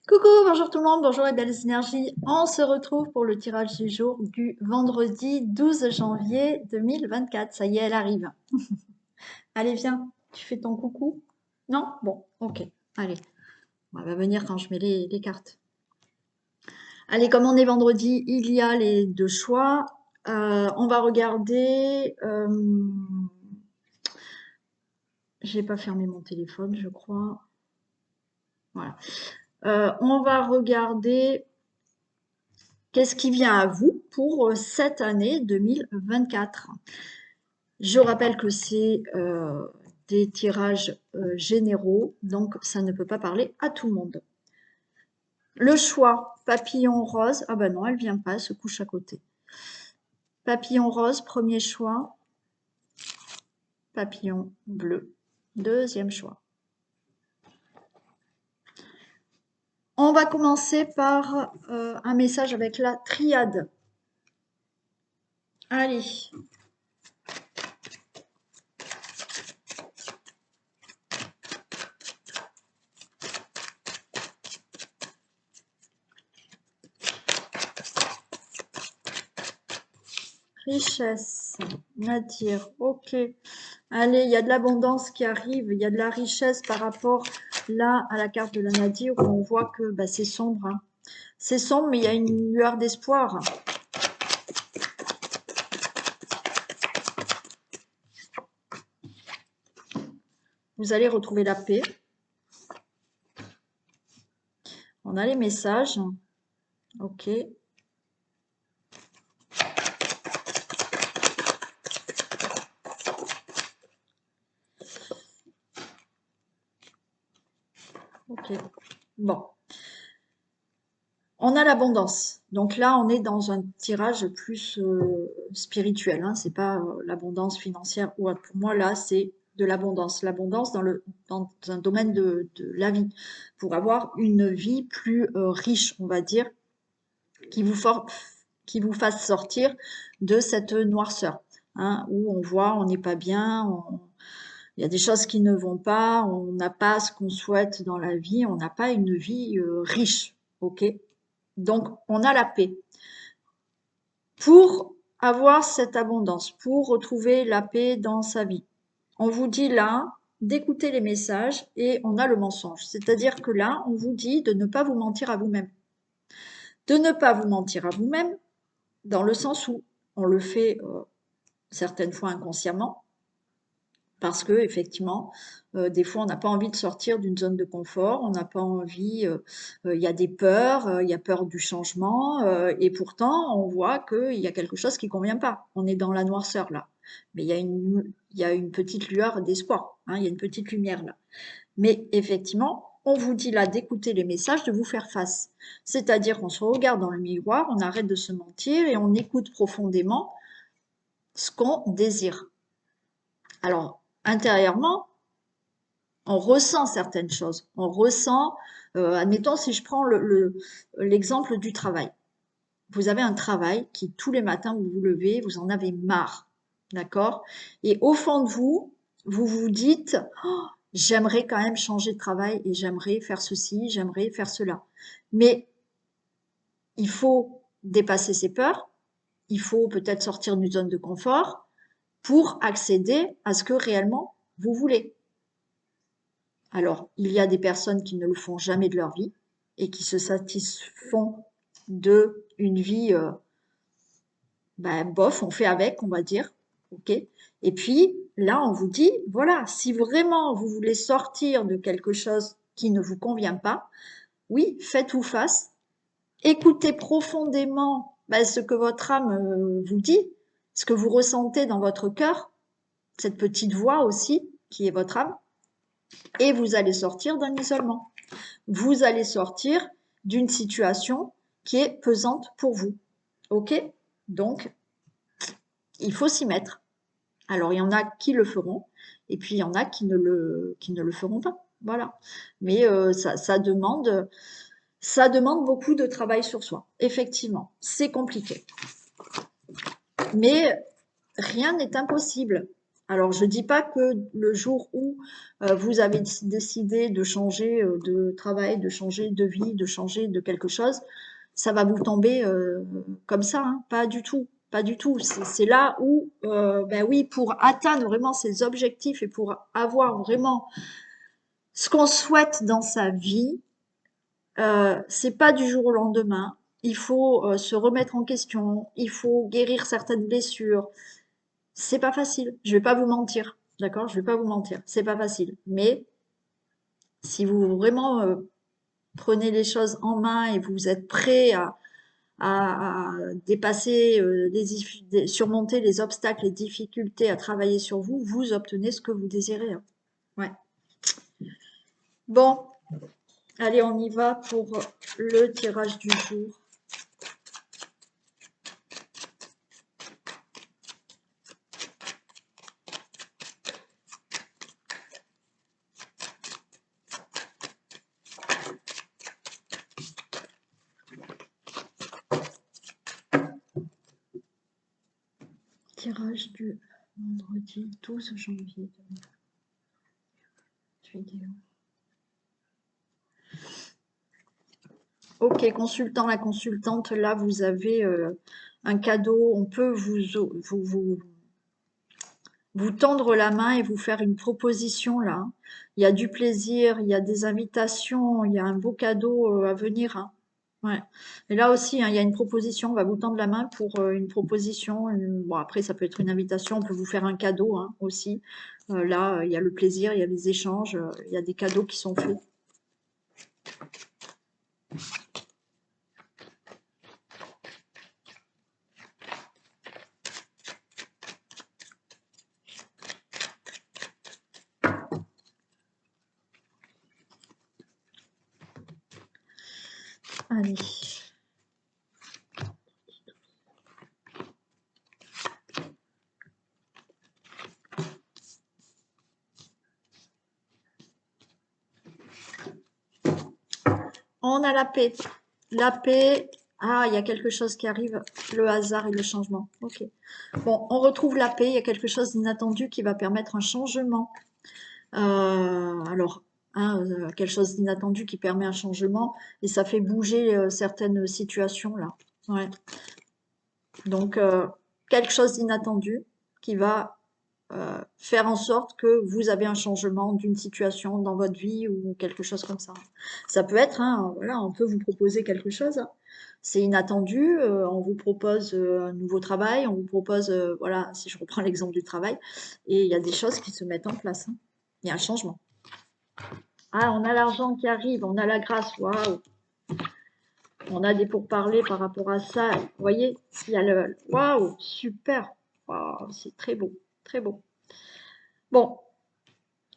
Coucou, bonjour tout le monde, bonjour les belles énergies. On se retrouve pour le tirage du jour du vendredi 12 janvier 2024. Ça y est, elle arrive. Allez, viens, tu fais ton coucou? Non? Bon, ok. Allez, on va venir quand je mets les cartes. Allez, comme on est vendredi, il y a les deux choix. On va regarder. J'ai pas fermé mon téléphone, je crois. Voilà. On va regarder. Qu'est-ce qui vient à vous pour cette année 2024? Je rappelle que c'est des tirages généraux, donc ça ne peut pas parler à tout le monde. Le choix, papillon rose. Ah ben non, elle vient pas, elle se couche à côté. Papillon rose, premier choix. Papillon bleu, deuxième choix. On va commencer par un message avec la triade. Allez. Richesse, Nadir, ok. Allez, il y a de l'abondance qui arrive, il y a de la richesse par rapport là à la carte de la Nadir où on voit que bah, c'est sombre. Hein. C'est sombre, mais il y a une lueur d'espoir. Vous allez retrouver la paix. On a les messages. Ok. Ok. Bon. On a l'abondance. Donc là, on est dans un tirage plus spirituel. Hein. C'est pas l'abondance financière ou autre. Pour moi, là, c'est de l'abondance. L'abondance dans un domaine de la vie. Pour avoir une vie plus riche, on va dire, qui vous fasse sortir de cette noirceur. Hein, où on voit, on n'est pas bien, il y a des choses qui ne vont pas, on n'a pas ce qu'on souhaite dans la vie, on n'a pas une vie riche. Ok? Donc, on a la paix. Pour avoir cette abondance, pour retrouver la paix dans sa vie, on vous dit là d'écouter les messages et on a le mensonge. C'est-à-dire que là, on vous dit de ne pas vous mentir à vous-même. De ne pas vous mentir à vous-même dans le sens où on le fait certaines fois inconsciemment, parce que effectivement, des fois, on n'a pas envie de sortir d'une zone de confort, on n'a pas envie, il y a des peurs, il y a peur du changement, et pourtant, on voit qu'il y a quelque chose qui convient pas. On est dans la noirceur là, mais il y a une petite lueur d'espoir, hein, il y a une petite lumière là. Mais effectivement, on vous dit là d'écouter les messages, de vous faire face. C'est-à-dire qu'on se regarde dans le miroir, on arrête de se mentir et on écoute profondément ce qu'on désire. Alors, intérieurement, on ressent certaines choses. On ressent, admettons, si je prends l'exemple du travail. Vous avez un travail qui, tous les matins, vous vous levez, vous en avez marre. D'accord? Et au fond de vous, vous vous dites, oh, j'aimerais quand même changer de travail et j'aimerais faire ceci, j'aimerais faire cela. Mais il faut dépasser ses peurs, il faut peut-être sortir d'une zone de confort pour accéder à ce que réellement vous voulez. Alors, il y a des personnes qui ne le font jamais de leur vie et qui se satisfont de une vie bof, on fait avec, on va dire. Ok. Et puis là, on vous dit, voilà, si vraiment vous voulez sortir de quelque chose qui ne vous convient pas, oui, faites-vous face, écoutez profondément ce que votre âme vous dit, ce que vous ressentez dans votre cœur, cette petite voix aussi qui est votre âme, et vous allez sortir d'un isolement. Vous allez sortir d'une situation qui est pesante pour vous. Ok? Donc, il faut s'y mettre. Alors, il y en a qui le feront, et puis il y en a qui ne le feront pas. Voilà. Mais ça demande beaucoup de travail sur soi. Effectivement, c'est compliqué. Mais rien n'est impossible. Alors, je dis pas que le jour où vous avez décidé de changer de travail, de changer de vie, de changer de quelque chose, ça va vous tomber comme ça, hein. Pas du tout, pas du tout. C'est là où, ben oui, pour atteindre vraiment ses objectifs et pour avoir vraiment ce qu'on souhaite dans sa vie, c'est pas du jour au lendemain. Il faut se remettre en question, il faut guérir certaines blessures. C'est pas facile, je vais pas vous mentir, d'accord? Je vais pas vous mentir, c'est pas facile. Mais si vous vraiment prenez les choses en main et vous êtes prêt à dépasser, surmonter les obstacles, les difficultés, à travailler sur vous, vous obtenez ce que vous désirez, hein. Ouais. Bon, allez, on y va pour le tirage du jour. Tirage du vendredi 12 janvier. Vidéo. Ok, consultant, la consultante, là vous avez un cadeau, on peut vous tendre la main et vous faire une proposition là. Il y a du plaisir, il y a des invitations, il y a un beau cadeau à venir, hein. Ouais. Et là aussi, hein, il y a une proposition, on va vous tendre la main pour une proposition. Bon, après, ça peut être une invitation, on peut vous faire un cadeau hein, aussi. Là, il y a le plaisir, il y a les échanges, il y a des cadeaux qui sont faits. Allez. On a la paix. La paix. Ah, il y a quelque chose qui arrive, le hasard et le changement. Ok. Bon, on retrouve la paix, il y a quelque chose d'inattendu qui va permettre un changement. Alors, hein, quelque chose d'inattendu qui permet un changement et ça fait bouger certaines situations là. Ouais. Donc, quelque chose d'inattendu qui va faire en sorte que vous avez un changement d'une situation dans votre vie ou quelque chose comme ça. Ça peut être, hein, voilà, on peut vous proposer quelque chose, hein. C'est inattendu, on vous propose un nouveau travail, on vous propose, voilà, si je reprends l'exemple du travail, et il y a des choses qui se mettent en place, hein. Il y a un changement. Ah, on a l'argent qui arrive, on a la grâce, waouh! On a des pourparlers par rapport à ça. Vous voyez, il y a le waouh, super, waouh, c'est très beau, très beau. Bon,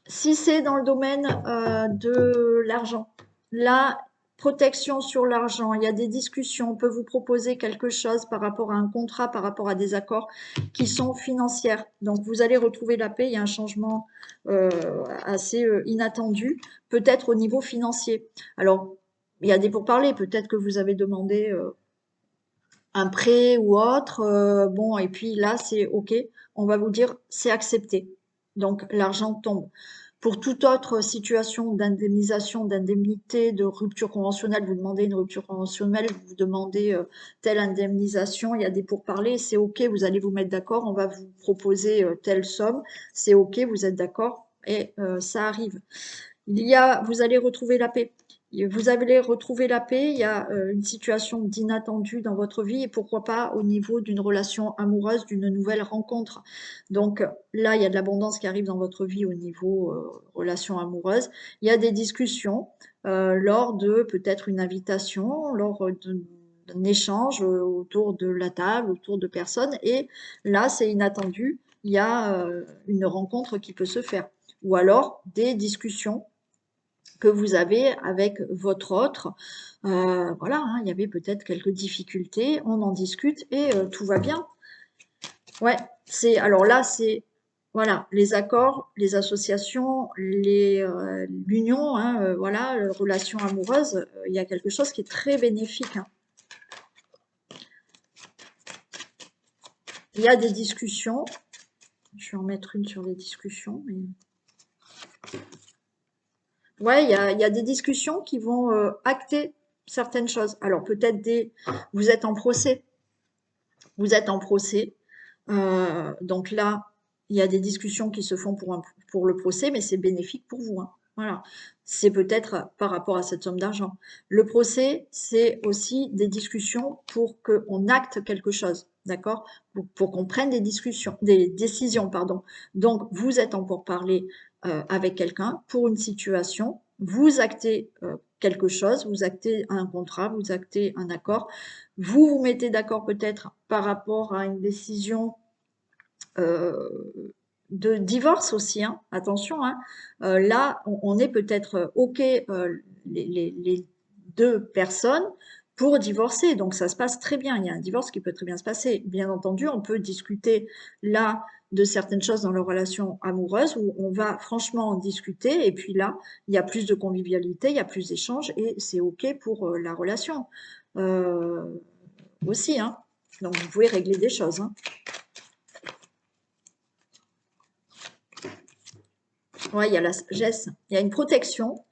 si c'est dans le domaine de l'argent, la protection sur l'argent, il y a des discussions, on peut vous proposer quelque chose par rapport à un contrat, par rapport à des accords qui sont financières. Donc vous allez retrouver la paix, il y a un changement assez inattendu, peut-être au niveau financier. Alors, il y a des pourparlers, peut-être que vous avez demandé un prêt ou autre, bon, et puis là, c'est OK, on va vous dire c'est accepté. Donc l'argent tombe. Pour toute autre situation d'indemnisation, d'indemnité, de rupture conventionnelle, vous demandez une rupture conventionnelle, vous demandez telle indemnisation, il y a des pourparlers, c'est OK, vous allez vous mettre d'accord, on va vous proposer telle somme, c'est OK, vous êtes d'accord, et ça arrive. Vous allez retrouver la paix. Vous allez retrouver la paix, il y a une situation d'inattendu dans votre vie et pourquoi pas au niveau d'une relation amoureuse, d'une nouvelle rencontre. Donc là, il y a de l'abondance qui arrive dans votre vie au niveau relation amoureuse. Il y a des discussions lors de peut-être une invitation, lors d'un échange autour de la table, autour de personnes. Et là, c'est inattendu, il y a une rencontre qui peut se faire. Ou alors des discussions que vous avez avec votre autre. Voilà, hein, il y avait peut-être quelques difficultés, on en discute et tout va bien. Ouais, alors là, c'est voilà, les accords, les associations, l'union, hein, voilà, relations amoureuses, il y a quelque chose qui est très bénéfique, hein. Il y a des discussions Je vais en mettre une sur les discussions. Mais... ouais, il y a des discussions qui vont acter certaines choses. Alors peut-être vous êtes en procès. Vous êtes en procès. Donc là, il y a des discussions qui se font pour le procès, mais c'est bénéfique pour vous, hein. Voilà. C'est peut-être par rapport à cette somme d'argent. Le procès, c'est aussi des discussions pour qu'on acte quelque chose, d'accord? Pour qu'on prenne des décisions, pardon. Donc, vous êtes en pourparlers avec quelqu'un pour une situation, vous actez quelque chose, vous actez un contrat, vous actez un accord, vous vous mettez d'accord peut-être par rapport à une décision de divorce aussi, hein, attention, hein. Là, on est peut-être OK, les deux personnes pour divorcer, donc ça se passe très bien. Il y a un divorce qui peut très bien se passer. Bien entendu, on peut discuter là de certaines choses dans leur relation amoureuse où on va franchement en discuter et puis là, il y a plus de convivialité, il y a plus d'échanges et c'est OK pour la relation aussi, hein. Donc vous pouvez régler des choses, hein. Ouais, il y a la sagesse, il y a une protection.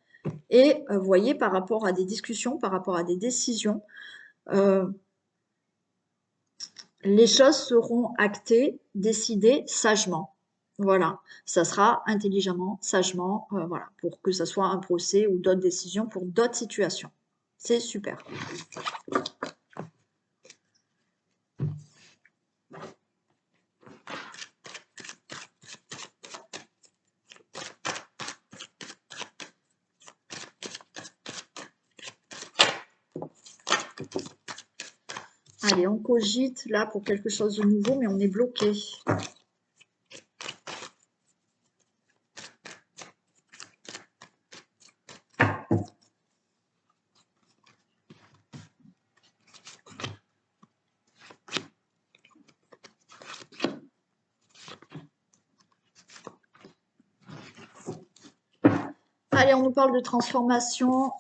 Et vous voyez, par rapport à des discussions, par rapport à des décisions, euh, les choses seront actées, décidées sagement. Voilà, ça sera intelligemment, sagement, voilà, pour que ce soit un procès ou d'autres décisions pour d'autres situations. C'est super. Allez, on cogite là pour quelque chose de nouveau, mais on est bloqué. Allez, on nous parle de transformation.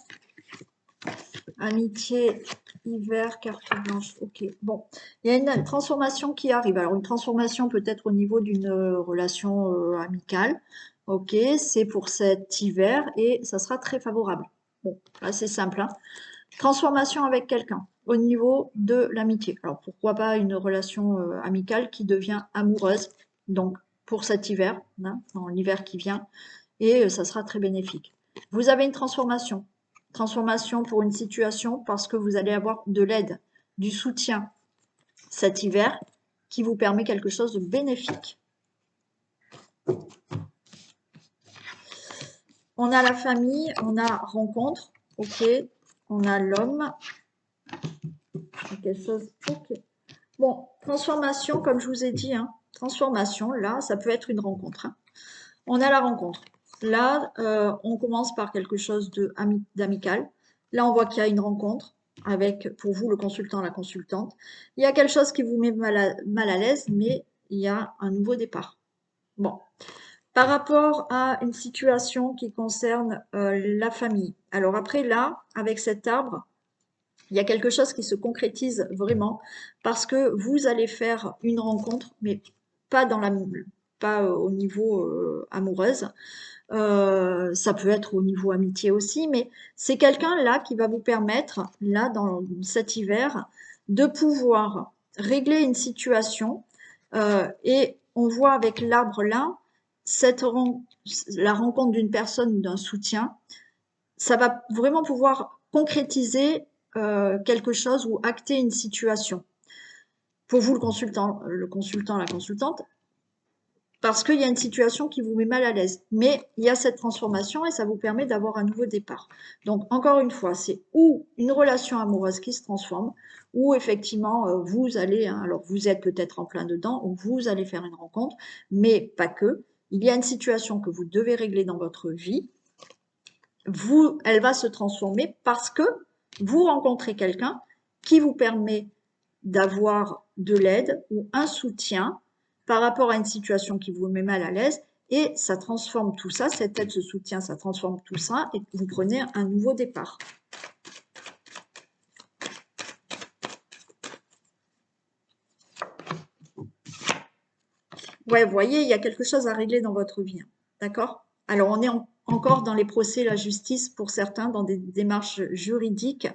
Amitié, hiver, carte blanche. Ok, bon. Il y a une transformation qui arrive. Alors, une transformation peut-être au niveau d'une relation amicale. Ok, c'est pour cet hiver et ça sera très favorable. Bon, là, c'est simple, hein. Transformation avec quelqu'un au niveau de l'amitié. Alors, pourquoi pas une relation amicale qui devient amoureuse. Donc, pour cet hiver, hein, dans l'hiver qui vient. Et ça sera très bénéfique. Vous avez une transformation. Transformation pour une situation parce que vous allez avoir de l'aide, du soutien cet hiver qui vous permet quelque chose de bénéfique. On a la famille, on a rencontre, ok. On a l'homme, quelque chose, ok. Bon, transformation, comme je vous ai dit, hein, transformation, là, ça peut être une rencontre, hein. On a la rencontre. Là, on commence par quelque chose d'amical. Là, on voit qu'il y a une rencontre avec, pour vous, le consultant, la consultante. Il y a quelque chose qui vous met mal à l'aise, mais il y a un nouveau départ. Bon. Par rapport à une situation qui concerne la famille. Alors après, là, avec cet arbre, il y a quelque chose qui se concrétise vraiment parce que vous allez faire une rencontre, mais pas au niveau amoureuse. Ça peut être au niveau amitié aussi, mais c'est quelqu'un là qui va vous permettre, là, dans cet hiver, de pouvoir régler une situation. Et on voit avec l'arbre là, la rencontre d'une personne ou d'un soutien, ça va vraiment pouvoir concrétiser quelque chose ou acter une situation. Pour vous, le consultant, la consultante, parce qu'il y a une situation qui vous met mal à l'aise. Mais il y a cette transformation et ça vous permet d'avoir un nouveau départ. Donc, encore une fois, c'est ou une relation amoureuse qui se transforme, ou effectivement, vous allez, hein, alors vous êtes peut-être en plein dedans, ou vous allez faire une rencontre, mais pas que. Il y a une situation que vous devez régler dans votre vie. Elle va se transformer parce que vous rencontrez quelqu'un qui vous permet d'avoir de l'aide ou un soutien par rapport à une situation qui vous met mal à l'aise et ça transforme tout ça, cette aide, ce soutien, ça transforme tout ça et vous prenez un nouveau départ. Ouais, vous voyez, il y a quelque chose à régler dans votre vie, hein. D'accord? Alors, on est encore dans les procès, la justice pour certains, dans des démarches juridiques.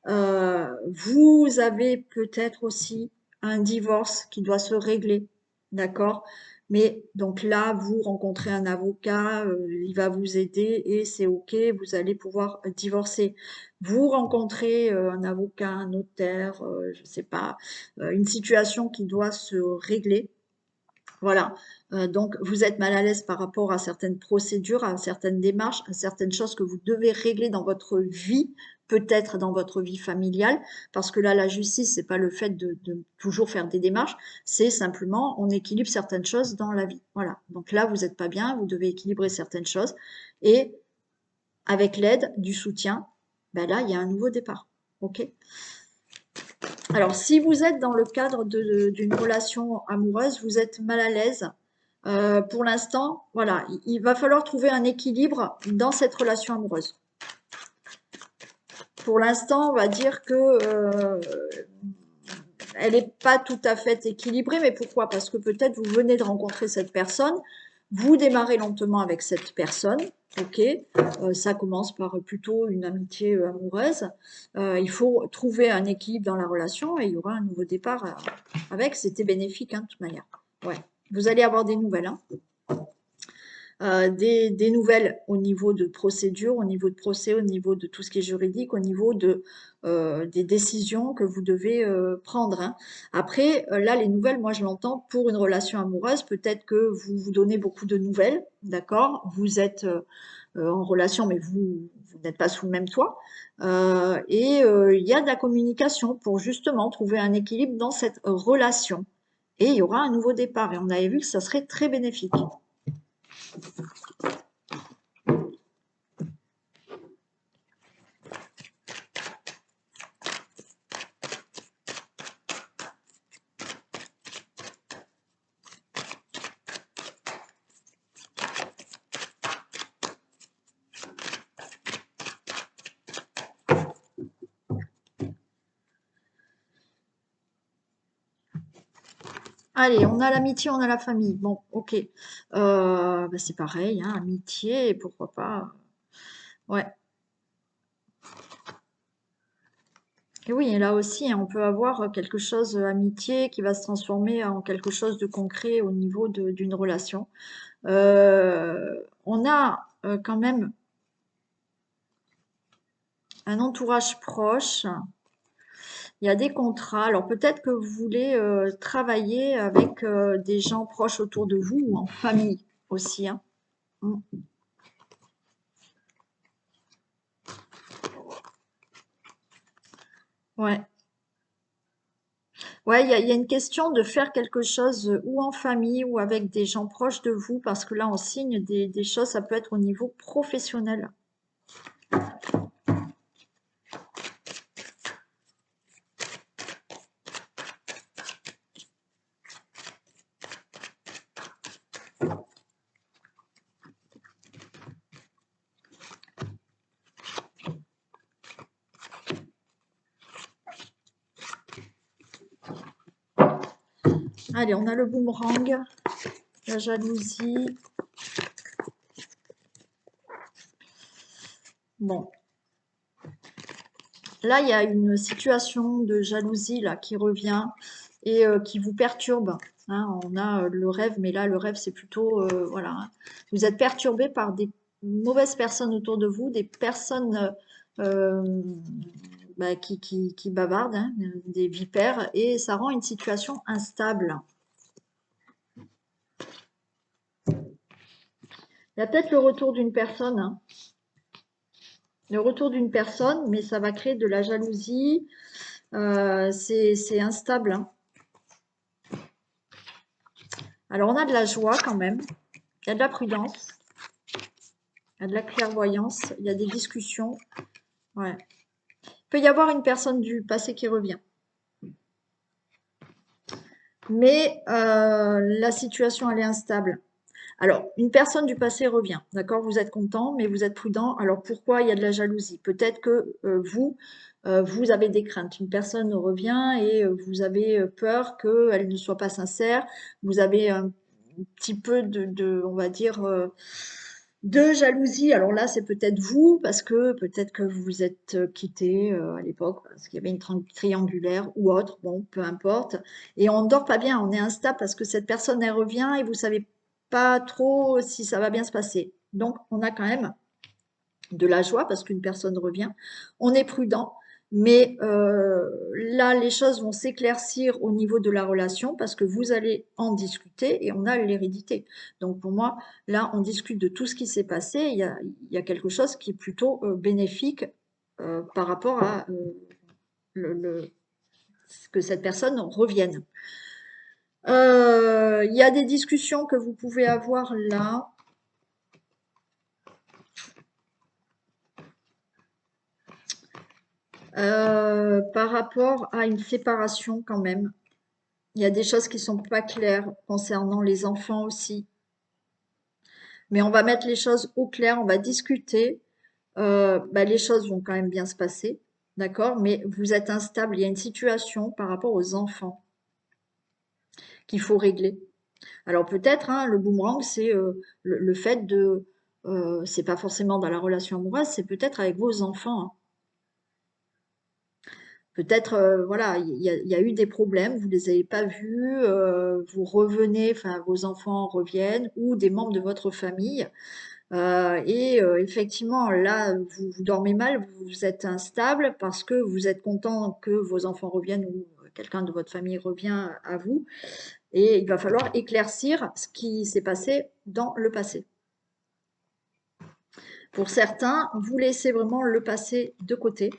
Vous avez peut-être aussi un divorce qui doit se régler, d'accord? Mais donc là, vous rencontrez un avocat, il va vous aider et c'est OK, vous allez pouvoir divorcer. Vous rencontrez un avocat, un notaire, je ne sais pas, une situation qui doit se régler. Voilà. Donc, vous êtes mal à l'aise par rapport à certaines procédures, à certaines démarches, à certaines choses que vous devez régler dans votre vie, peut-être dans votre vie familiale, parce que là, la justice, c'est pas le fait de toujours faire des démarches, c'est simplement on équilibre certaines choses dans la vie. Voilà. Donc là, vous n'êtes pas bien, vous devez équilibrer certaines choses, et avec l'aide, du soutien, ben là, il y a un nouveau départ. OK? Alors, si vous êtes dans le cadre d'une relation amoureuse, vous êtes mal à l'aise. Pour l'instant, voilà, il va falloir trouver un équilibre dans cette relation amoureuse. Pour l'instant, on va dire que elle n'est pas tout à fait équilibrée, mais pourquoi? Parce que peut-être vous venez de rencontrer cette personne, vous démarrez lentement avec cette personne, ok, ça commence par plutôt une amitié amoureuse. Il faut trouver un équilibre dans la relation et il y aura un nouveau départ avec. C'était bénéfique, hein, de toute manière. Ouais. Vous allez avoir des nouvelles, hein. Des nouvelles au niveau de procédure, au niveau de procès, au niveau de tout ce qui est juridique, au niveau des décisions que vous devez prendre, hein. Après, là, les nouvelles, moi, je l'entends pour une relation amoureuse. Peut-être que vous vous donnez beaucoup de nouvelles, d'accord? Vous êtes en relation, mais vous n'êtes pas sous le même toit. Il y a de la communication pour justement trouver un équilibre dans cette relation. Et il y aura un nouveau départ. Et on avait vu que ça serait très bénéfique. Allez, on a l'amitié, on a la famille. Bon, ok. Bah, c'est pareil, hein, amitié, pourquoi pas. Ouais. Et oui, et là aussi, hein, on peut avoir quelque chose, amitié, qui va se transformer en quelque chose de concret au niveau d'une relation. On a quand même un entourage proche. Il y a des contrats. Alors peut-être que vous voulez travailler avec des gens proches autour de vous ou en famille aussi, hein. Mm. Ouais. Ouais, il y a une question de faire quelque chose ou en famille ou avec des gens proches de vous, parce que là, on signe des choses, ça peut être au niveau professionnel. Allez, on a le boomerang, la jalousie. Bon, là, il y a une situation de jalousie là qui revient et qui vous perturbe, hein. On a le rêve, mais là, le rêve, c'est plutôt, voilà, hein. Vous êtes perturbé par des mauvaises personnes autour de vous, des personnes euh, bah, qui bavardent, hein, des vipères, et ça rend une situation instable. Il y a peut-être le retour d'une personne, hein. Le retour d'une personne, mais ça va créer de la jalousie. C'est instable, hein. Alors, on a de la joie quand même. Il y a de la prudence. Il y a de la clairvoyance. Il y a des discussions. Ouais. Il peut y avoir une personne du passé qui revient. Mais la situation, elle est instable. Alors, une personne du passé revient, d'accord? Vous êtes content, mais vous êtes prudent. Alors, pourquoi il y a de la jalousie? Peut-être que vous avez des craintes. Une personne revient et vous avez peur qu'elle ne soit pas sincère. Vous avez petit peu on va dire, de jalousie. Alors là, c'est peut-être vous, parce que peut-être que vous vous êtes quittés à l'époque, parce qu'il y avait une triangulaire ou autre, bon, peu importe. Et on ne dort pas bien, on est instable parce que cette personne, elle revient et vous savez pas trop si ça va bien se passer. Donc, on a quand même de la joie parce qu'une personne revient. On est prudent, mais là, les choses vont s'éclaircir au niveau de la relation parce que vous allez en discuter et on a l'hérédité. Donc pour moi, là, on discute de tout ce qui s'est passé. Il y a quelque chose qui est plutôt bénéfique par rapport à le, que cette personne revienne. Il y a des discussions que vous pouvez avoir là. Par rapport à une séparation quand même. Il y a des choses qui sont pas claires concernant les enfants aussi. Mais on va mettre les choses au clair, on va discuter. Les choses vont quand même bien se passer, d'accord? Mais vous êtes instable, il y a une situation par rapport aux enfants qu'il faut régler. Alors peut-être, hein, le boomerang, c'est le fait de... c'est pas forcément dans la relation amoureuse, c'est peut-être avec vos enfants, hein. Peut-être, voilà, il y a eu des problèmes, vous les avez pas vus, vous revenez, enfin vos enfants reviennent ou des membres de votre famille, effectivement là, vous dormez mal, vous êtes instable parce que vous êtes content que vos enfants reviennent ou quelqu'un de votre famille revient à vous et il va falloir éclaircir ce qui s'est passé dans le passé. Pour certains, vous laissez vraiment le passé de côté,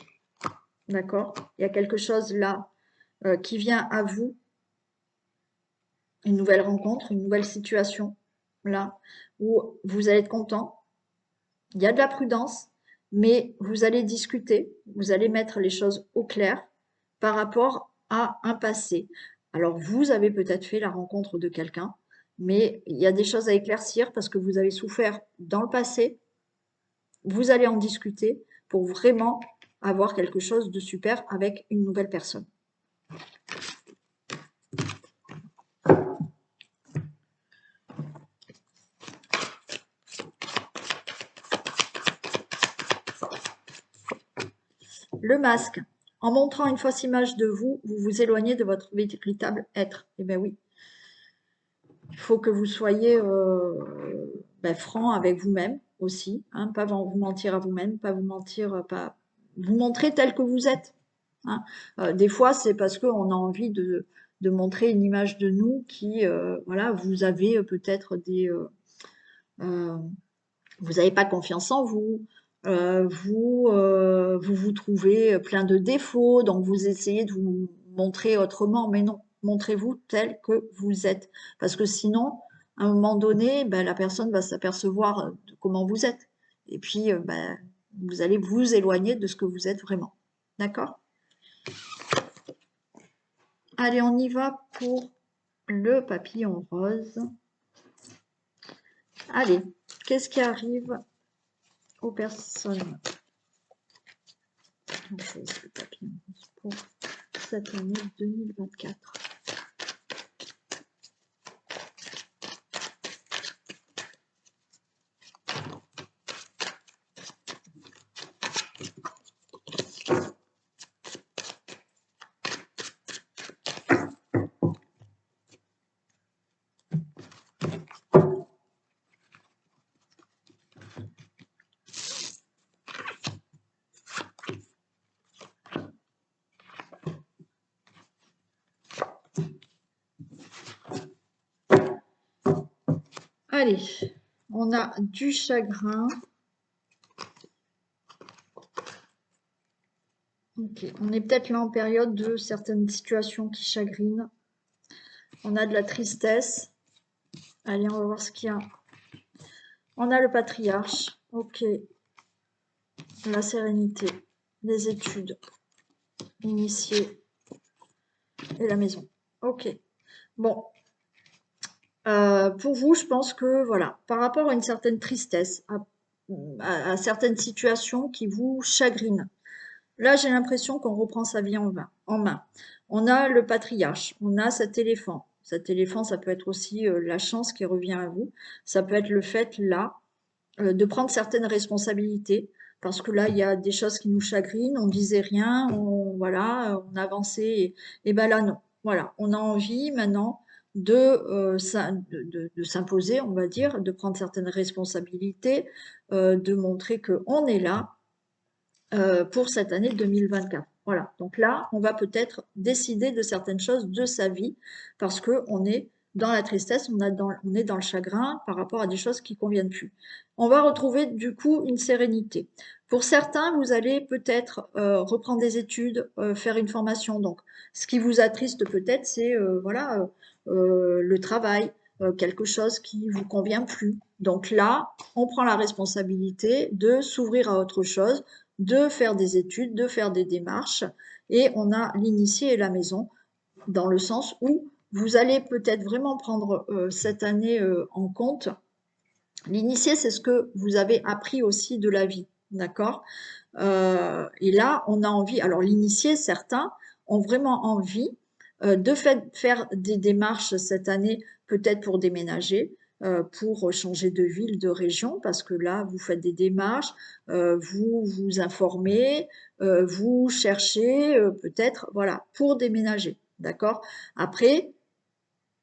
d'accord? Il y a quelque chose là qui vient à vous, une nouvelle rencontre, une nouvelle situation, là, où vous allez être content. Il y a de la prudence, mais vous allez discuter, vous allez mettre les choses au clair par rapport à un passé. Alors, vous avez peut-être fait la rencontre de quelqu'un, mais il y a des choses à éclaircir parce que vous avez souffert dans le passé. Vous allez en discuter pour vraiment avoir quelque chose de super avec une nouvelle personne. Le masque. En montrant une fausse image de vous, vous vous éloignez de votre véritable être. Eh bien oui, il faut que vous soyez franc avec vous-même aussi, hein, pas vous mentir à vous-même, pas vous mentir, pas vous montrer tel que vous êtes, hein. Des fois, c'est parce qu'on a envie de montrer une image de nous qui, voilà, vous avez peut-être euh, vous n'avez pas confiance en vous, vous trouvez plein de défauts, donc vous essayez de vous montrer autrement, mais non, montrez-vous tel que vous êtes. Parce que sinon, à un moment donné, ben, la personne va s'apercevoir de comment vous êtes. Et puis, vous allez vous éloigner de ce que vous êtes vraiment. D'accord? Allez, on y va pour le papillon rose. Allez, qu'est-ce qui arrive aux personnes? Pour cette année 2024. Allez, on a du chagrin. Ok, on est peut-être là en période de certaines situations qui chagrinent. On a de la tristesse. Allez, on va voir ce qu'il y a. On a le patriarche. Ok. La sérénité, les études, initier et la maison. Ok. Bon. Pour vous, je pense que voilà, par rapport à une certaine tristesse, à certaines situations qui vous chagrinent, là j'ai l'impression qu'on reprend sa vie en main. On a le patriarche, on a cet éléphant. Cet éléphant, ça peut être aussi la chance qui revient à vous. Ça peut être le fait, là, de prendre certaines responsabilités. Parce que là, il y a des choses qui nous chagrinent, on disait rien, voilà, on avançait, et ben là, non. Voilà, on a envie maintenant de s'imposer, on va dire, de prendre certaines responsabilités, de montrer qu'on est là pour cette année 2024. Voilà, donc là, on va peut-être décider de certaines choses de sa vie parce qu'on est dans la tristesse, on est dans le chagrin par rapport à des choses qui ne conviennent plus. On va retrouver du coup une sérénité. Pour certains, vous allez peut-être reprendre des études, faire une formation. Donc, ce qui vous attriste peut-être, c'est voilà, le travail, quelque chose qui vous convient plus. Donc là, on prend la responsabilité de s'ouvrir à autre chose, de faire des études, de faire des démarches, et on a l'initié et la maison, dans le sens où vous allez peut-être vraiment prendre cette année en compte. L'initié, c'est ce que vous avez appris aussi de la vie, d'accord? Et là, on a envie, alors l'initié, certains ont vraiment envie de faire des démarches cette année, peut-être pour déménager, pour changer de ville, de région, parce que là, vous faites des démarches, vous vous informez, vous cherchez peut-être, voilà, pour déménager, d'accord? Après,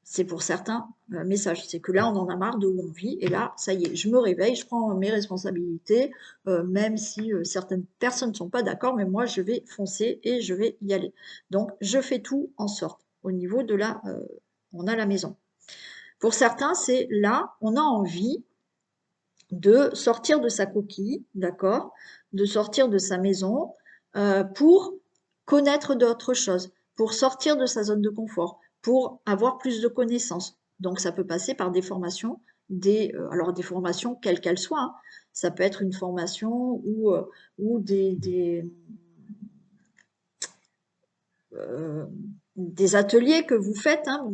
c'est pour certains messages. C'est que là, on en a marre de où on vit. Et là, ça y est, je me réveille, je prends mes responsabilités, même si certaines personnes ne sont pas d'accord, mais moi, je vais foncer et je vais y aller. Donc, je fais tout en sorte. Au niveau de la... on a la maison. Pour certains, c'est là, on a envie de sortir de sa coquille, d'accord, de sortir de sa maison pour connaître d'autres choses, pour sortir de sa zone de confort, pour avoir plus de connaissances. Donc ça peut passer par des formations, alors des formations quelles qu'elles soient, hein. Ça peut être une formation ou euh, des ateliers que vous faites, hein,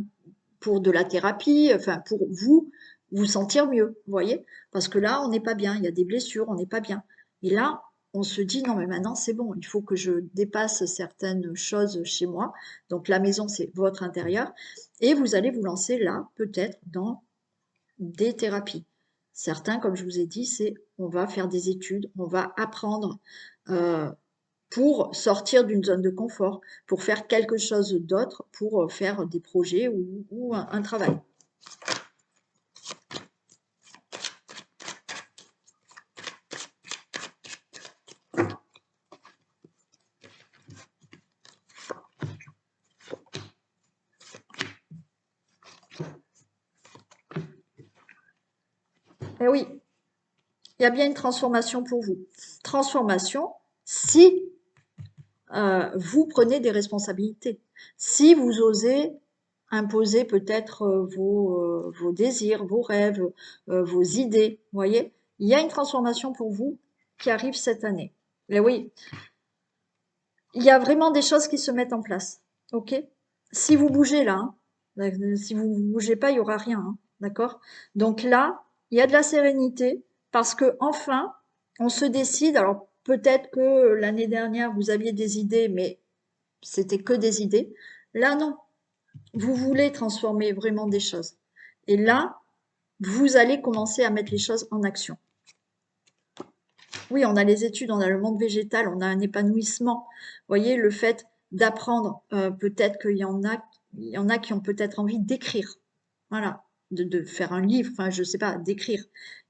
pour de la thérapie, enfin pour vous vous sentir mieux, vous voyez? Parce que là, on n'est pas bien, il y a des blessures, on n'est pas bien. Et là, on se dit non mais maintenant c'est bon, il faut que je dépasse certaines choses chez moi. Donc la maison, c'est votre intérieur. Et vous allez vous lancer là, peut-être, dans des thérapies. Certains, comme je vous ai dit, c'est on va faire des études, on va apprendre euh, pour sortir d'une zone de confort, pour faire quelque chose d'autre, pour faire des projets ou un travail. Et oui, il y a bien une transformation pour vous. Transformation si vous prenez des responsabilités, si vous osez imposer peut-être vos désirs, vos rêves, vos idées, vous voyez, il y a une transformation pour vous qui arrive cette année. Et oui, il y a vraiment des choses qui se mettent en place. Ok? Si vous bougez là, hein, si vous ne bougez pas, il n'y aura rien. Hein, d'accord? Donc là, il y a de la sérénité parce que enfin, on se décide. Alors peut-être que l'année dernière, vous aviez des idées, mais c'était que des idées. Là, non. Vous voulez transformer vraiment des choses. Et là, vous allez commencer à mettre les choses en action. Oui, on a les études, on a le monde végétal, on a un épanouissement. Vous voyez, le fait d'apprendre, peut-être il y en a qui ont peut-être envie d'écrire. Voilà, de faire un livre, enfin, je sais pas, d'écrire.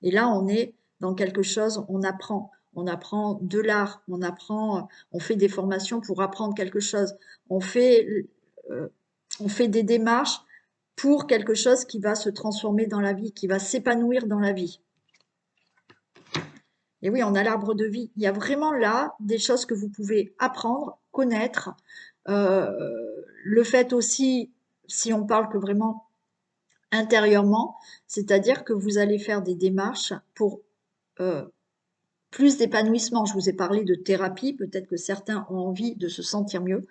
Et là, on est dans quelque chose, on apprend. On apprend de l'art, on fait des formations pour apprendre quelque chose. Euh, on fait des démarches pour quelque chose qui va se transformer dans la vie, qui va s'épanouir dans la vie. Et oui, on a l'arbre de vie. Il y a vraiment là des choses que vous pouvez apprendre, connaître. Euh, le fait aussi, si on parle que vraiment intérieurement, c'est-à-dire que vous allez faire des démarches pour euh, plus d'épanouissement. Je vous ai parlé de thérapie, peut-être que certains ont envie de se sentir mieux,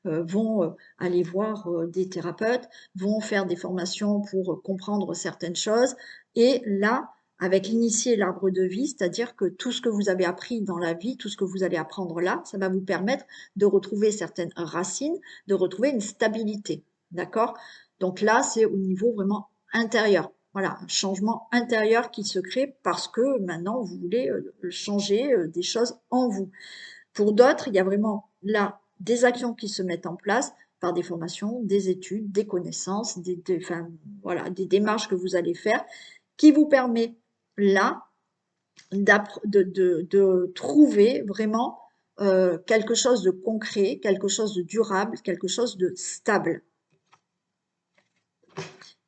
vont aller voir des thérapeutes, vont faire des formations pour comprendre certaines choses. Et là, avec l'initié et l'arbre de vie, c'est-à-dire que tout ce que vous avez appris dans la vie, tout ce que vous allez apprendre là, ça va vous permettre de retrouver certaines racines, de retrouver une stabilité. D'accord? Donc là, c'est au niveau vraiment intérieur. Voilà, un changement intérieur qui se crée parce que maintenant, vous voulez changer des choses en vous. Pour d'autres, il y a vraiment là des actions qui se mettent en place par des formations, des études, des connaissances, enfin, voilà, des démarches que vous allez faire qui vous permet là de trouver vraiment quelque chose de concret, quelque chose de durable, quelque chose de stable.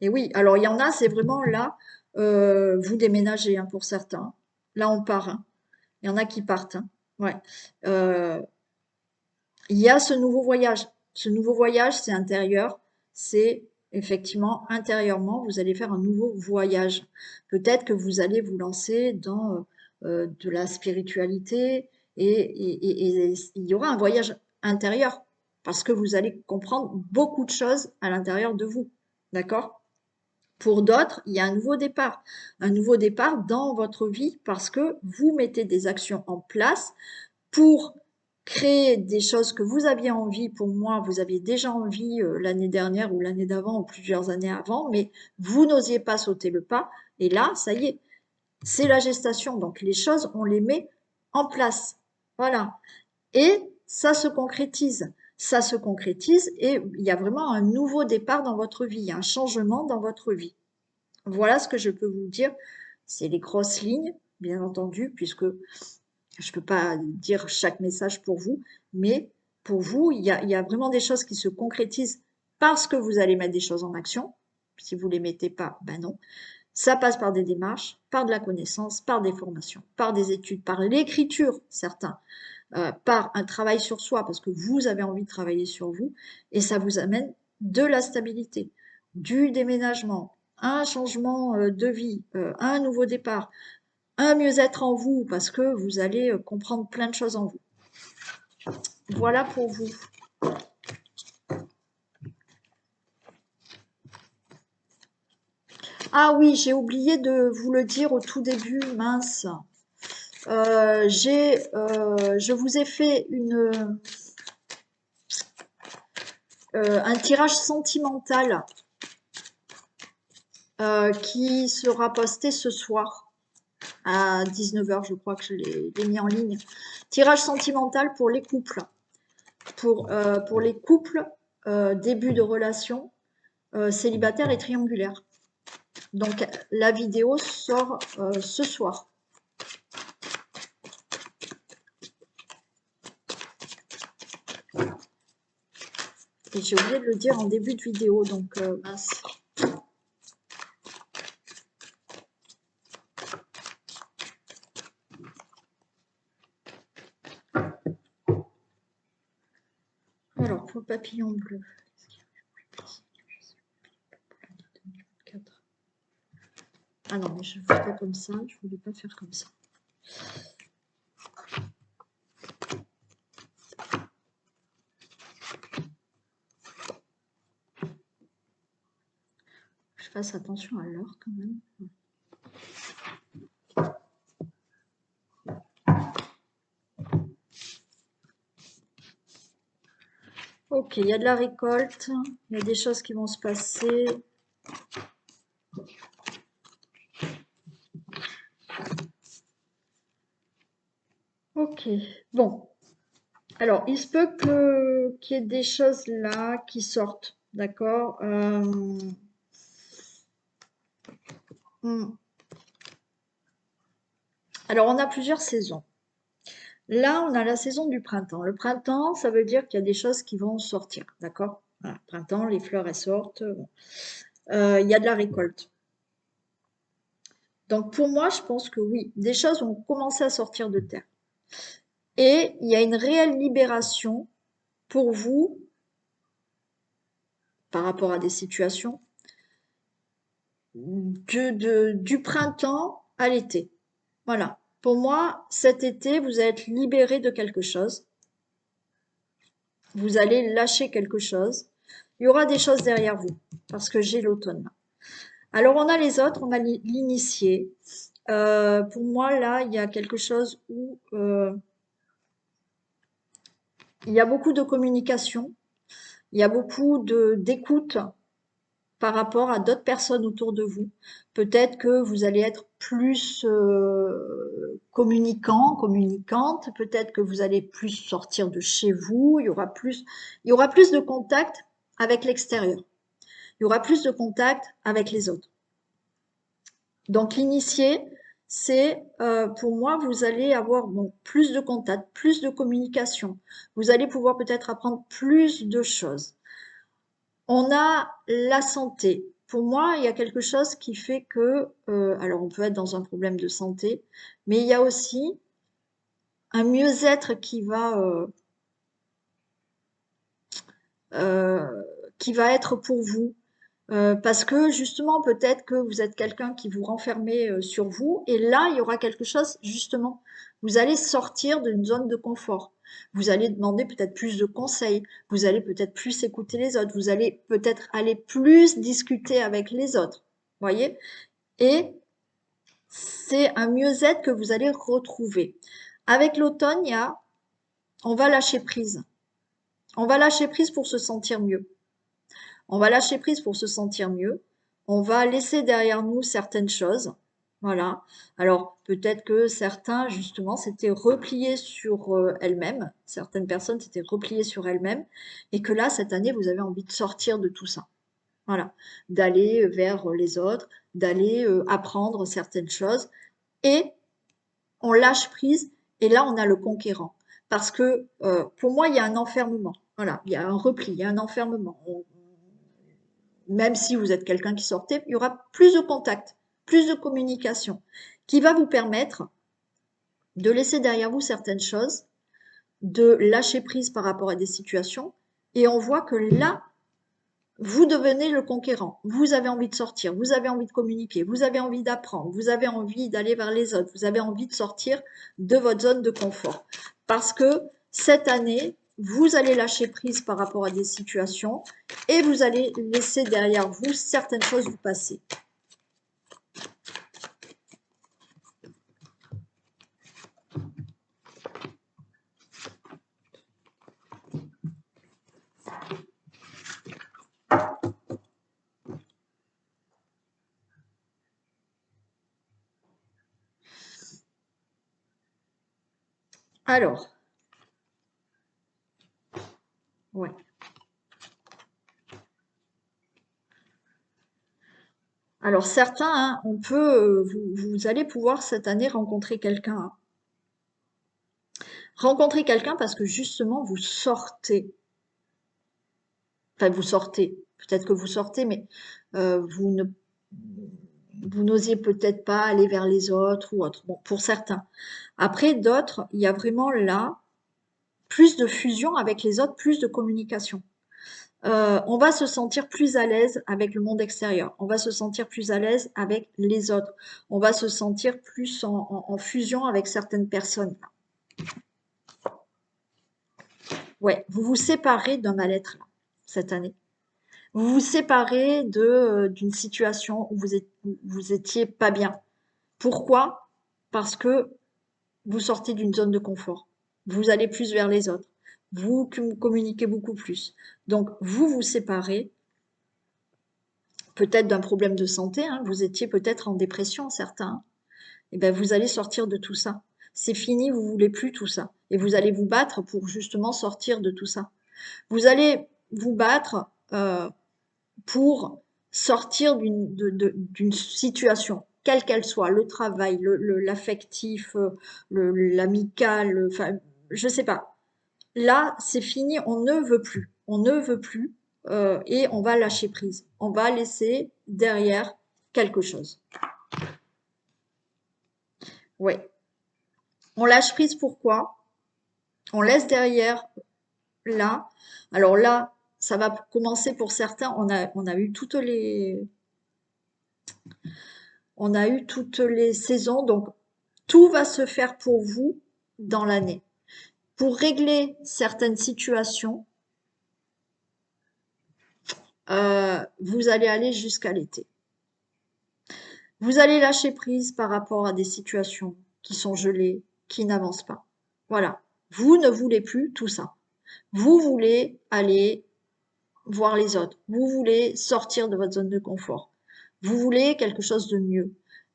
Et oui, alors il y en a, c'est vraiment là, vous déménagez hein, pour certains. Là, on part. Hein. Il y en a qui partent. Hein. Ouais. Euh, il y a ce nouveau voyage. Ce nouveau voyage, c'est intérieur. C'est effectivement intérieurement, vous allez faire un nouveau voyage. Peut-être que vous allez vous lancer dans de la spiritualité et il y aura un voyage intérieur parce que vous allez comprendre beaucoup de choses à l'intérieur de vous. D'accord? Pour d'autres, il y a un nouveau départ dans votre vie parce que vous mettez des actions en place pour créer des choses que vous aviez envie. Pour moi, vous aviez déjà envie l'année dernière ou l'année d'avant ou plusieurs années avant, mais vous n'osiez pas sauter le pas. Et là, ça y est, c'est la gestation. Donc les choses, on les met en place. Voilà. Et ça se concrétise. Ça se concrétise et il y a vraiment un nouveau départ dans votre vie, un changement dans votre vie. Voilà ce que je peux vous dire. C'est les grosses lignes, bien entendu, puisque je ne peux pas dire chaque message pour vous, mais pour vous, il y a vraiment des choses qui se concrétisent parce que vous allez mettre des choses en action. Si vous ne les mettez pas, ben non. Ça passe par des démarches, par de la connaissance, par des formations, par des études, par l'écriture, certains, par un travail sur soi, parce que vous avez envie de travailler sur vous, et ça vous amène de la stabilité, du déménagement, un changement de vie, un nouveau départ, un mieux-être en vous, parce que vous allez comprendre plein de choses en vous. Voilà pour vous. Ah oui, j'ai oublié de vous le dire au tout début, mince. Je vous ai fait un tirage sentimental qui sera posté ce soir à 19h, je crois que je l'ai mis en ligne. Tirage sentimental pour les couples. Pour les couples, début de relation, célibataire et triangulaire. Donc la vidéo sort ce soir. Et j'ai oublié de le dire en début de vidéo, donc mince. Alors, pour le papillon bleu. Ah non, mais je ne fais pas comme ça, je ne voulais pas faire comme ça. Je fasse attention à l'heure quand même. Ok, il y a de la récolte, il y a des choses qui vont se passer. Ok, bon. Alors, il se peut qu'il y ait des choses là qui sortent, d'accord. Alors, on a plusieurs saisons. Là, on a la saison du printemps. Le printemps, ça veut dire qu'il y a des choses qui vont sortir, d'accord? Voilà, printemps, les fleurs, elles sortent. Bon. Il y a de la récolte. Donc, pour moi, je pense que oui, des choses vont commencer à sortir de terre. Et il y a une réelle libération pour vous par rapport à des situations du printemps à l'été. Voilà. Pour moi, cet été, vous allez être libéré de quelque chose. Vous allez lâcher quelque chose. Il y aura des choses derrière vous parce que j'ai l'automne. Alors, on a les autres, on a l'initié. Pour moi, là, il y a quelque chose où il y a beaucoup de communication, il y a beaucoup d'écoute, par rapport à d'autres personnes autour de vous. Peut-être que vous allez être plus communicant, communicante, peut-être que vous allez plus sortir de chez vous, il y aura plus de contact avec l'extérieur, il y aura plus de contact avec les autres. Donc l'initié, c'est pour moi, vous allez avoir plus de contact, plus de communication, vous allez pouvoir peut-être apprendre plus de choses. On a la santé. Pour moi, il y a quelque chose qui fait que, alors on peut être dans un problème de santé, mais il y a aussi un mieux-être euh, qui va être pour vous. Parce que justement, peut-être que vous êtes quelqu'un qui vous renfermez sur vous, et là, il y aura quelque chose, justement, vous allez sortir d'une zone de confort. Vous allez demander peut-être plus de conseils, vous allez peut-être plus écouter les autres, vous allez peut-être aller plus discuter avec les autres, voyez? Et c'est un mieux-être que vous allez retrouver. Avec l'automne, on va lâcher prise. On va lâcher prise pour se sentir mieux. On va lâcher prise pour se sentir mieux. On va laisser derrière nous certaines choses. Voilà. Alors, peut-être que certains, justement, s'étaient repliés sur elles-mêmes. Certaines personnes s'étaient repliées sur elles-mêmes. Et que là, cette année, vous avez envie de sortir de tout ça. Voilà. D'aller vers les autres, d'aller apprendre certaines choses. Et on lâche prise. Et là, on a le conquérant. Parce que pour moi, il y a un enfermement. Voilà. Il y a un repli, il y a un enfermement. Même si vous êtes quelqu'un qui sortait, il y aura plus de contact, plus de communication, qui va vous permettre de laisser derrière vous certaines choses, de lâcher prise par rapport à des situations, et on voit que là, vous devenez le conquérant. Vous avez envie de sortir, vous avez envie de communiquer, vous avez envie d'apprendre, vous avez envie d'aller vers les autres, vous avez envie de sortir de votre zone de confort. Parce que cette année, vous allez lâcher prise par rapport à des situations et vous allez laisser derrière vous certaines choses du passé. Alors, ouais. Alors certains, hein, vous allez pouvoir cette année rencontrer quelqu'un. Hein. Rencontrer quelqu'un parce que justement vous sortez. Enfin, vous sortez. Peut-être que vous sortez, mais vous n'osiez peut-être pas aller vers les autres ou autre. Bon, pour certains. Après, d'autres, il y a vraiment là plus de fusion avec les autres, plus de communication. On va se sentir plus à l'aise avec le monde extérieur. On va se sentir plus à l'aise avec les autres. On va se sentir plus en fusion avec certaines personnes. Ouais, vous vous séparez d'un mal-être là, cette année. Vous vous séparez d'une situation où vous étiez pas bien. Pourquoi? Parce que vous sortez d'une zone de confort. Vous allez plus vers les autres. Vous communiquez beaucoup plus. Donc, vous vous séparez peut-être d'un problème de santé. Hein, vous étiez peut-être en dépression, certains. Et ben, vous allez sortir de tout ça. C'est fini, vous voulez plus tout ça. Et vous allez vous battre pour justement sortir de tout ça. Vous allez vous battre pour sortir d'une situation, quelle qu'elle soit, le travail, l'affectif, l'amical, enfin, je sais pas. Là, c'est fini, on ne veut plus. On ne veut plus et on va lâcher prise. On va laisser derrière quelque chose. Ouais. On lâche prise pourquoi? On laisse derrière là. Alors là, ça va commencer pour certains. On a eu toutes les saisons, donc tout va se faire pour vous dans l'année. Pour régler certaines situations, vous allez aller jusqu'à l'été. Vous allez lâcher prise par rapport à des situations qui sont gelées, qui n'avancent pas. Voilà. Vous ne voulez plus tout ça. Vous voulez aller voir les autres. Vous voulez sortir de votre zone de confort. Vous voulez quelque chose de mieux.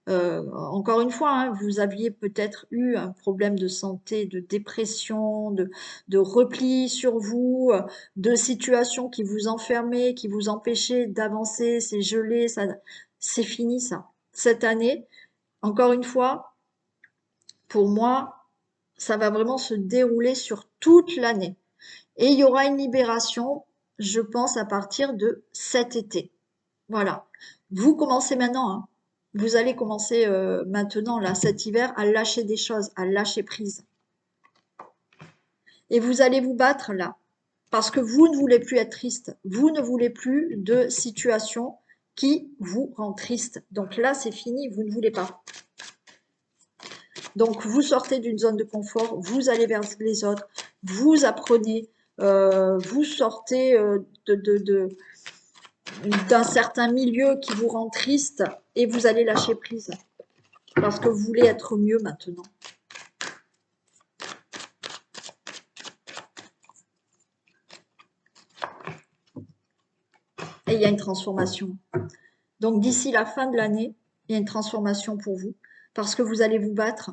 Encore une fois, hein, vous aviez peut-être eu un problème de santé, de dépression, de repli sur vous, de situations qui vous enfermaient, qui vous empêchaient d'avancer, c'est gelé, ça, c'est fini ça. Cette année, encore une fois, pour moi, ça va vraiment se dérouler sur toute l'année. Et il y aura une libération, je pense, à partir de cet été. Voilà. Vous commencez maintenant, hein. Vous allez commencer maintenant, là, cet hiver, à lâcher des choses, à lâcher prise. Et vous allez vous battre là, parce que vous ne voulez plus être triste. Vous ne voulez plus de situation qui vous rend triste. Donc là, c'est fini, vous ne voulez pas. Donc vous sortez d'une zone de confort, vous allez vers les autres, vous apprenez, vous sortez d'un certain milieu qui vous rend triste et vous allez lâcher prise parce que vous voulez être mieux maintenant. Et il y a une transformation. Donc d'ici la fin de l'année, il y a une transformation pour vous parce que vous allez vous battre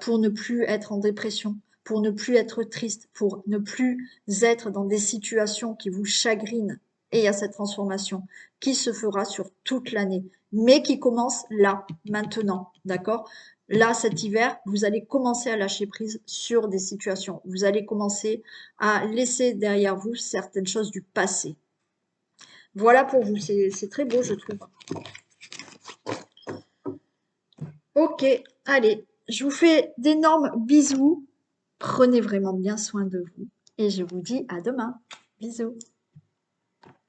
pour ne plus être en dépression, pour ne plus être triste, pour ne plus être dans des situations qui vous chagrinent. Et il y a cette transformation qui se fera sur toute l'année, mais qui commence là, maintenant, d'accord? Là, cet hiver, vous allez commencer à lâcher prise sur des situations. Vous allez commencer à laisser derrière vous certaines choses du passé. Voilà pour vous, c'est très beau, je trouve. Ok, allez, je vous fais d'énormes bisous. Prenez vraiment bien soin de vous et je vous dis à demain. Bisous.